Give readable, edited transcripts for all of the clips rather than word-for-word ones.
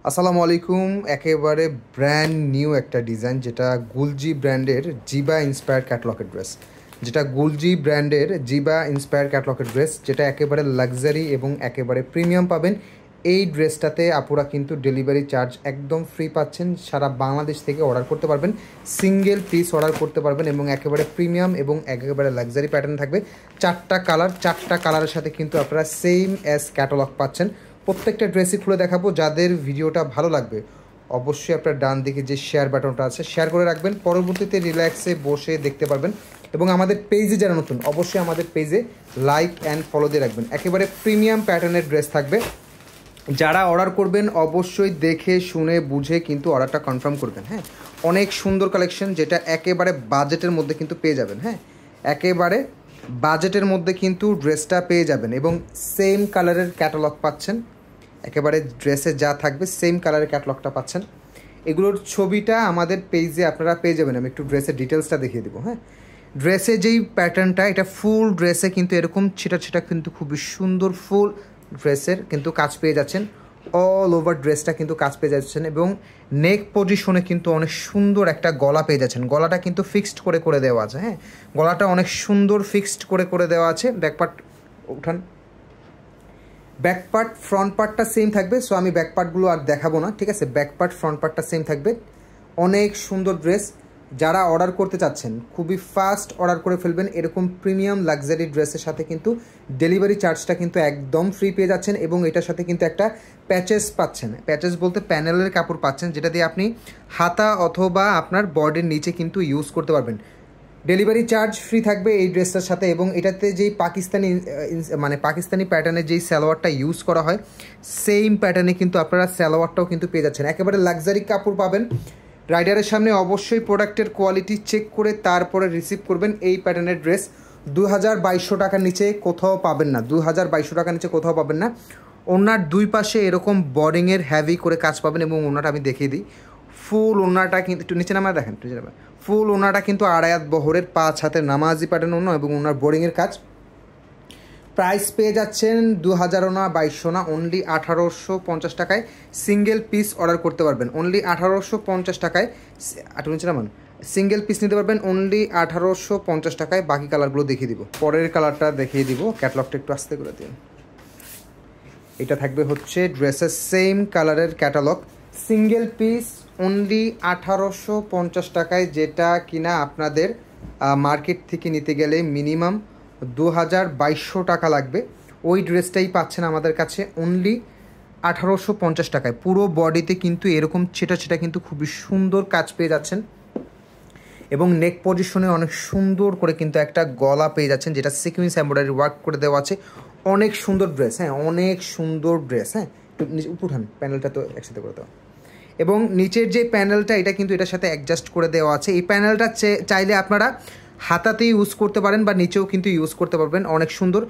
আসসালামু আলাইকুম। একেবারে ব্র্যান্ড নিউ একটা ডিজাইন, যেটা গুলজি ব্র্যান্ডের জিবা ইন্সপায়ার ক্যাটলগের ড্রেস, যেটা একেবারে লাক্সারি এবং একেবারে প্রিমিয়াম পাবেন। এই ড্রেসটাতে আপুরা কিন্তু ডেলিভারি চার্জ একদম ফ্রি পাচ্ছেন। সারা বাংলাদেশ থেকে অর্ডার করতে পারবেন, সিঙ্গেল পিস অর্ডার করতে পারবেন এবং একেবারে প্রিমিয়াম এবং একেবারে লাক্সারি প্যাটার্ন থাকবে। চারটা কালারের সাথে কিন্তু আপনারা সেম অ্যাজ ক্যাটালগ পাচ্ছেন। প্রত্যেকটা ড্রেসই খুলে দেখাবো। যাদের ভিডিওটা ভালো লাগবে অবশ্যই আপনার ডান দিকে যে শেয়ার বাটনটা আছে শেয়ার করে রাখবেন, পরবর্তীতে রিল্যাক্সে বসে দেখতে পারবেন। এবং আমাদের পেজে যারা নতুন অবশ্যই আমাদের পেজে লাইক অ্যান্ড ফলো দিয়ে রাখবেন। একেবারে প্রিমিয়াম প্যাটার্নের ড্রেস থাকবে। যারা অর্ডার করবেন অবশ্যই দেখে শুনে বুঝে কিন্তু অর্ডারটা কনফার্ম করবেন। হ্যাঁ, অনেক সুন্দর কালেকশন, যেটা একেবারে বাজেটের মধ্যে কিন্তু পেয়ে যাবেন। হ্যাঁ, একেবারে বাজেটের মধ্যে কিন্তু ড্রেসটা পেয়ে যাবেন এবং সেম কালারের ক্যাটালগ পাচ্ছেন। একেবারে ড্রেসে যা থাকবে সেম কালারের ক্যাটালগটা পাচ্ছেন। এগুলোর ছবিটা আমাদের পেজে আপনারা পেয়ে যাবেন। আমি একটু ড্রেসের ডিটেলসটা দেখিয়ে দেবো। হ্যাঁ, ড্রেসে যেই প্যাটার্নটা, এটা ফুল ড্রেসে কিন্তু এরকম ছিটা কিন্তু খুবই সুন্দর ফুল ড্রেসের কিন্তু কাজ পেয়ে যাচ্ছেন। অল ওভার ড্রেসটা কিন্তু কাজ পেয়ে যাচ্ছেন এবং নেক পজিশনে কিন্তু অনেক সুন্দর একটা গলা পেয়ে যাচ্ছেন। গলাটা কিন্তু ফিক্সড করে দেওয়া আছে। হ্যাঁ, গলাটা অনেক সুন্দর ফিক্সড করে দেওয়া আছে। ব্যাকপার্ট উঠান, ব্যাকপার্ট ফ্রন্ট পার্টটা সেম থাকবে। সো আমি ব্যাকপার্টগুলো আর দেখাবো না, ঠিক আছে। ব্যাকপার্ট ফ্রন্ট পার্টটা সেম থাকবে। অনেক সুন্দর ড্রেস। যারা অর্ডার করতে চাচ্ছেন খুবই ফাস্ট অর্ডার করে ফেলবেন। এরকম প্রিমিয়াম লাক্সারি ড্রেসের সাথে কিন্তু ডেলিভারি চার্জটা কিন্তু একদম ফ্রি পেয়ে যাচ্ছেন এবং এটার সাথে কিন্তু একটা প্যাচেস পাচ্ছেন। প্যাচেস বলতে প্যানেলের কাপড় পাচ্ছেন, যেটা দিয়ে আপনি হাতা অথবা আপনার বডির নিচে কিন্তু ইউজ করতে পারবেন। ডেলিভারি চার্জ ফ্রি থাকবে এই ড্রেসটার সাথে। এবং এটাতে যেই পাকিস্তানি প্যাটার্নের যেই সালোয়ারটা ইউজ করা হয় সেম প্যাটার্নে কিন্তু আপনারা সালোয়ারটাও কিন্তু পেয়ে যাচ্ছেন। একেবারে লাক্সারি কাপড় পাবেন। রাইডারের সামনে অবশ্যই প্রোডাক্টের কোয়ালিটি চেক করে তারপরে রিসিভ করবেন। এই প্যাটার্নের ড্রেস 2200 টাকার নিচে কোথাও পাবেন না। 2200 টাকার নিচে কোথাও পাবেন না। ওনার দুই পাশে এরকম বর্ডিংয়ের হ্যাভি করে কাজ পাবেন এবং ওনাটা আমি দেখিয়ে দিই। ফুল ওনাটা কিন্তু একটু নিচে নামা দেখেন, ফুল ওনাটা কিন্তু আড়ায়াত বহরের 5 হাতের নামাজি প্যাটার্ন ওনা এবং ওনার বোরিংয়ের কাজ। প্রাইস পেয়ে যাচ্ছেন 2000 না 2200 না, অনলি 1850 টাকায় সিঙ্গেল পিস অর্ডার করতে পারবেন। অনলি 1850 টাকায় নিচে নামান সিঙ্গেল পিস নিতে পারবেন অনলি 1850 টাকায়। বাকি কালারগুলো দেখিয়ে দিব, পরের কালারটা দেখিয়ে দিব। ক্যাটালগটা একটু আস্তে করে দিন। এটা থাকবে হচ্ছে ড্রেসের সেম কালারের ক্যাটালগ, সিঙ্গেল পিস অনলি 1850 টাকায়, যেটা কিনা আপনাদের মার্কেট থেকে নিতে গেলে মিনিমাম 2200 টাকা লাগবে। ওই ড্রেসটাই পাচ্ছেন আমাদের কাছে অনলি 1850 টাকায়। পুরো বডিতে কিন্তু এরকম ছেটা কিন্তু খুবই সুন্দর কাজ পেয়ে যাচ্ছেন এবং নেক পজিশনে অনেক সুন্দর করে কিন্তু একটা গলা পেয়ে যাচ্ছেন, যেটা সিকুয়েন্স এমব্রয়ডারি ওয়ার্ক করে দেওয়া আছে। অনেক সুন্দর ড্রেস। হ্যাঁ, অনেক সুন্দর ড্রেস। হ্যাঁ, একটু উঠান, প্যানেলটা তো একসাথে করে দেওয়া এবং নিচের যে প্যানেলটা এটা কিন্তু এটার সাথে অ্যাডজাস্ট করে দেওয়া আছে। এই প্যানেলটা চাইলে আপনারা হাতাতে ইউজ করতে পারেন বা নিচেও কিন্তু ইউজ করতে পারবেন। অনেক সুন্দর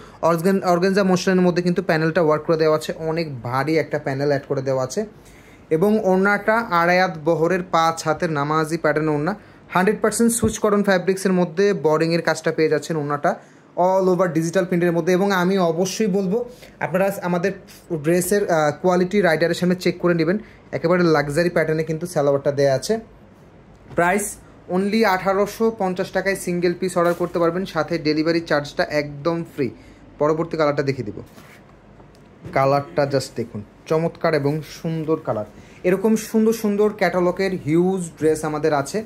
অর্গানজা মোশনের মধ্যে কিন্তু প্যানেলটা ওয়ার্ক করে দেওয়া আছে। অনেক ভারী একটা প্যানেল অ্যাড করে দেওয়া আছে এবং ওড়নাটা আড়ায়াত বহরের 5 হাতের নামাজি প্যাটার্ন ওড়না। 100% সুইচ কটন ফ্যাব্রিক্সের মধ্যে বর্ডিংয়ের কাজটা পেয়ে যাচ্ছেন। ওড়নাটা অল ওভার ডিজিটাল প্রিন্টের মধ্যে। এবং আমি অবশ্যই বলবো আপনারা আমাদের ড্রেসের কোয়ালিটি রাইডারের সামনে চেক করে নেবেন। একেবারে লাক্সারি প্যাটার্নে কিন্তু সালোয়ারটা দেওয়া আছে। প্রাইস অনলি 1850 টাকায় সিঙ্গেল পিস অর্ডার করতে পারবেন, সাথে ডেলিভারি চার্জটা একদম ফ্রি। পরবর্তী কালারটা দেখিয়ে দিব। কালারটা জাস্ট দেখুন, চমৎকার এবং সুন্দর কালার। এরকম সুন্দর সুন্দর ক্যাটালগের হিউজ ড্রেস আমাদের আছে।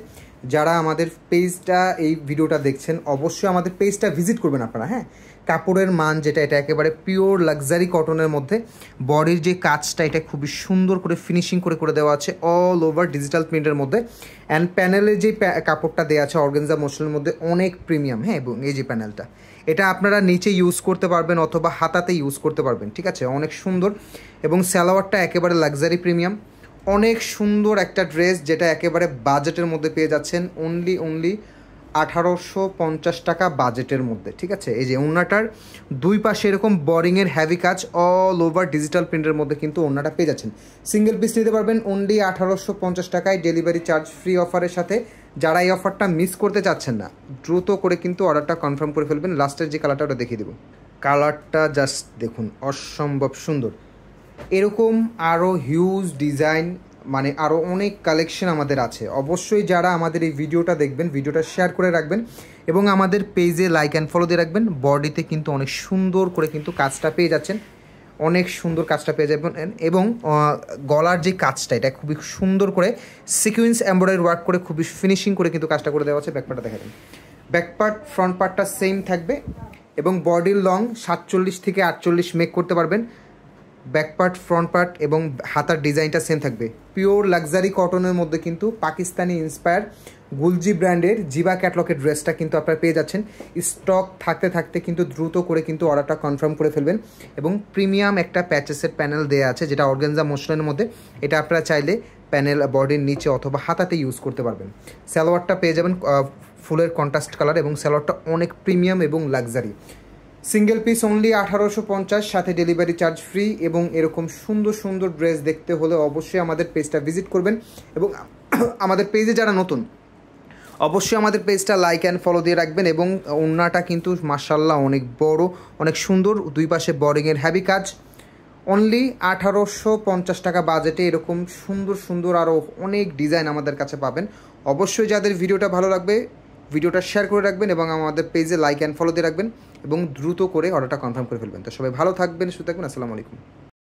যারা আমাদের পেজটা এই ভিডিওটা দেখছেন অবশ্যই আমাদের পেজটা ভিজিট করবেন আপনারা। হ্যাঁ, কাপড়ের মান যেটা, এটা একেবারে পিওর লাক্সারি কটনের মধ্যে। বডির যে কাজটা এটা খুবই সুন্দর করে ফিনিশিং করে দেওয়া আছে অল ওভার ডিজিটাল প্রিন্টের মধ্যে। অ্যান্ড প্যানেলের যে কাপড়টা দেওয়া আছে অর্গানজা মোশনের মধ্যে অনেক প্রিমিয়াম। হ্যাঁ, এবং এই যে প্যানেলটা এটা আপনারা নিচে ইউজ করতে পারবেন অথবা হাতাতে ইউজ করতে পারবেন, ঠিক আছে। অনেক সুন্দর এবং সালোয়ারটা একেবারে লাক্সারি প্রিমিয়াম। অনেক সুন্দর একটা ড্রেস, যেটা একেবারে বাজেটের মধ্যে পেয়ে যাচ্ছেন অনলি 1850 টাকা বাজেটের মধ্যে, ঠিক আছে। এই যে ওড়নাটার দুই পাশে এরকম বরিংয়ের হ্যাভি কাজ অল ওভার ডিজিটাল প্রিন্টের মধ্যে কিন্তু ওড়নাটা পেয়ে যাচ্ছেন। সিঙ্গেল পিস নিতে পারবেন অনলি 1850 টাকায় ডেলিভারি চার্জ ফ্রি অফারের সাথে। যারা এই অফারটা মিস করতে চাচ্ছেন না দ্রুত করে কিন্তু অর্ডারটা কনফার্ম করে ফেলবেন। লাস্টের যে কালারটা ওটা দেখিয়ে দেবো। কালারটা জাস্ট দেখুন, অসম্ভব সুন্দর। এরকম আরও হিউজ ডিজাইন মানে আরও অনেক কালেকশন আমাদের আছে। অবশ্যই যারা আমাদের এই ভিডিওটা দেখবেন, ভিডিওটা শেয়ার করে রাখবেন এবং আমাদের পেজে লাইক অ্যান্ড ফলো দিয়ে রাখবেন। বডিতে কিন্তু অনেক সুন্দর করে কিন্তু কাজটা পেয়ে যাচ্ছেন, অনেক সুন্দর কাজটা পেয়ে যাবেন। এবং গলার যে কাজটা, এটা খুবই সুন্দর করে সিকুয়েন্স এমব্রয়ডারি ওয়ার্ক করে খুবই ফিনিশিং করে কিন্তু কাজটা করে দেওয়া আছে। ব্যাকপার্টটা দেখা দেন, ব্যাকপার্ট ফ্রন্ট পার্টটা সেম থাকবে এবং বডির লং 47 থেকে 48 মেক করতে পারবেন। ব্যাকপার্ট ফ্রন্ট পার্ট এবং হাতার ডিজাইনটা সেম থাকবে। পিওর লাক্সারি কটনের মধ্যে কিন্তু পাকিস্তানি ইন্সপায়ার গুলজি ব্র্যান্ডের জিবা ক্যাটলকের ড্রেসটা কিন্তু আপনারা পেয়ে যাচ্ছেন। স্টক থাকতে থাকতে কিন্তু দ্রুত করে কিন্তু অর্ডারটা কনফার্ম করে ফেলবেন। এবং প্রিমিয়াম একটা প্যাচেসের প্যানেল দেওয়া আছে যেটা অর্গানজা মোশনের মধ্যে, এটা আপনারা চাইলে প্যানেল বডির নিচে অথবা হাতাতে ইউজ করতে পারবেন। সালোয়ারটা পেয়ে যাবেন ফুলের কন্ট্রাস্ট কালার এবং সালোয়ারটা অনেক প্রিমিয়াম এবং লাক্সারি। সিঙ্গেল পিস অনলি 1850, সাথে ডেলিভারি চার্জ ফ্রি। এবং এরকম সুন্দর সুন্দর ড্রেস দেখতে হলে অবশ্যই আমাদের পেজটা ভিজিট করবেন। এবং আমাদের পেজে যারা নতুন, অবশ্যই আমাদের পেজটা লাইক অ্যান্ড ফলো দিয়ে রাখবেন। এবং ওড়নাটা কিন্তু মাশাআল্লাহ অনেক বড়, অনেক সুন্দর, দুই পাশে বোরিংয়ের হ্যাভি কাজ। অনলি 1850 টাকা বাজেটে এরকম সুন্দর সুন্দর আরও অনেক ডিজাইন আমাদের কাছে পাবেন। অবশ্যই যাদের ভিডিওটা ভালো লাগবে ভিডিওটা শেয়ার করে রাখবেন এবং আমাদের পেজে লাইক অ্যান্ড ফলো দিয়ে রাখবেন এবং দ্রুত করে অর্ডারটা কনফার্ম করে ফেলবেন। তো সবাই ভালো থাকবেন, সুস্থ থাকবেন। আসসালামু আলাইকুম।